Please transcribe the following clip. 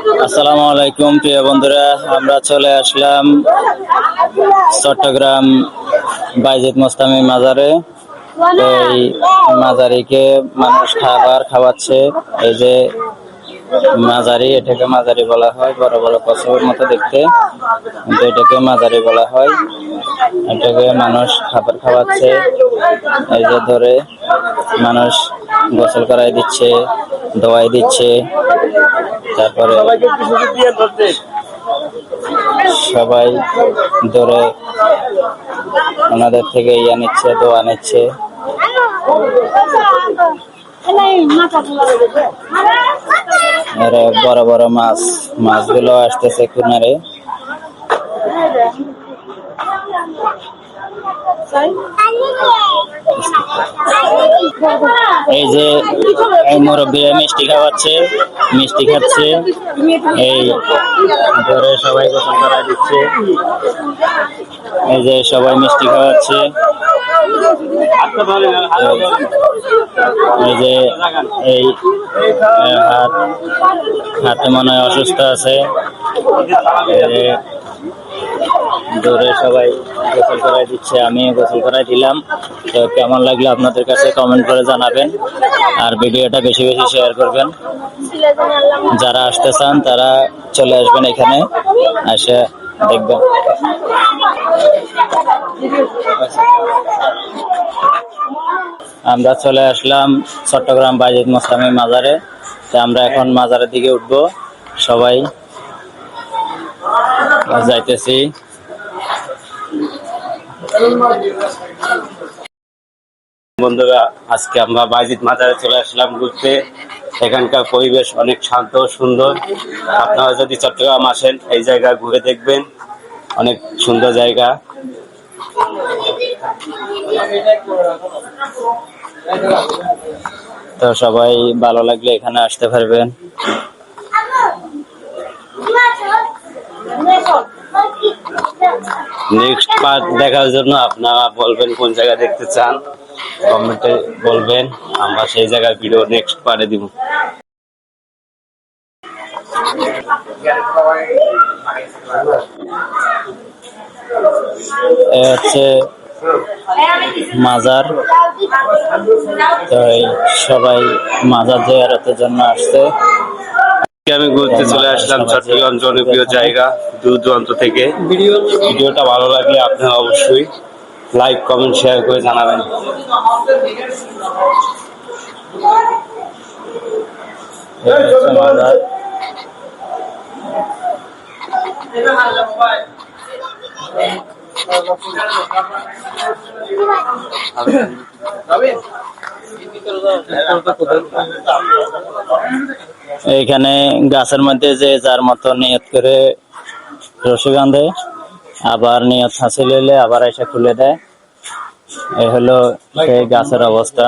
আসসালামু আলাইকুম প্রিয় বন্ধুরা, আমরা চলে আসলাম চট্টগ্রাম বাইজিদ মোস্তামি মাজারে। এই মাজারিকে মানুষ খাবার খাওয়াচ্ছে। এই যে মাজারি, এটাকে মাজারি বলা হয়, বড় বড় কচ্ছপের মতো দেখতে, কিন্তু এটাকে মাজারি বলা হয়। এটাকে মানুষ খাবার খাওয়াচ্ছে। এই যে ধরে মানুষ গোসল করাই দিচ্ছে, দোয়াই দিচ্ছে, তারপরে সবাই ধরে ওনাদের থেকে ইয়া নিচ্ছে, দোয়া নিচ্ছে। বড় বড় মাছগুলো আসতেছে কিনারে। এই যে এই মুরব্বীরা মিষ্টি খাওয়াচ্ছে, মিষ্টি খাচ্ছে। এই ধরে সবাই গোসল করা দিচ্ছে। এই যে সবাই মিষ্টি খাওয়াচ্ছে। এই যে এই হাতে মনে হয় অসুস্থ আছে। ধরে সবাই গোসল করাই দিচ্ছে, আমিও গোসল করাই দিলাম। তো কেমন লাগলো আপনাদের কাছে কমেন্ট করে জানাবেন, আর ভিডিওটা বেশি বেশি শেয়ার করবেন। যারা আসতে চান তারা চলে আসবেন এখানে, এসে দেখবেন। আমরা চলে আসলাম চট্টগ্রাম বাইজিদ মোস্তামি মাজারে। তো আমরা এখন মাজারের দিকে উঠবো, সবাই যাইতেছি। বন্ধুরা, আজকে আমরা বাইজিদ মাজারে চলে আসলাম ঘুরতে। এখানকার পরিবেশ অনেক শান্ত সুন্দর। আপনারা যদি চট্টগ্রাম আসেন, এই জায়গা ঘুরে দেখবেন, অনেক সুন্দর জায়গা। তো সবাই ভালো লাগলে এখানে আসতে পারবেন। নেক্সট পার্ট দেখার জন্য আপনারা বলবেন কোন জায়গা দেখতে চান, কমেন্টে বলবেন, আমরা সেই জায়গার ভিডিও নেক্সট পার্টে দিব। হচ্ছে মাজার। তো সবাই মাজার জিয়ারতের জন্য আসছে। আমি ঘুরতে চলে আসলাম চট্টগ্রাম জনপ্রিয় জায়গা, দূর দূরান্ত থেকে। ভিডিওটা ভালো লাগলে আপনারা অবশ্যই লাইক কমেন্ট শেয়ার করে জানাবেন। এইখানে গাছের মধ্যে যে যার মতো নিয়ত করে রশি বাঁধে, আবার নিয়ত হাসিল হইলে আবার এসে খুলে দেয়। এই হলো সেই গাছের অবস্থা।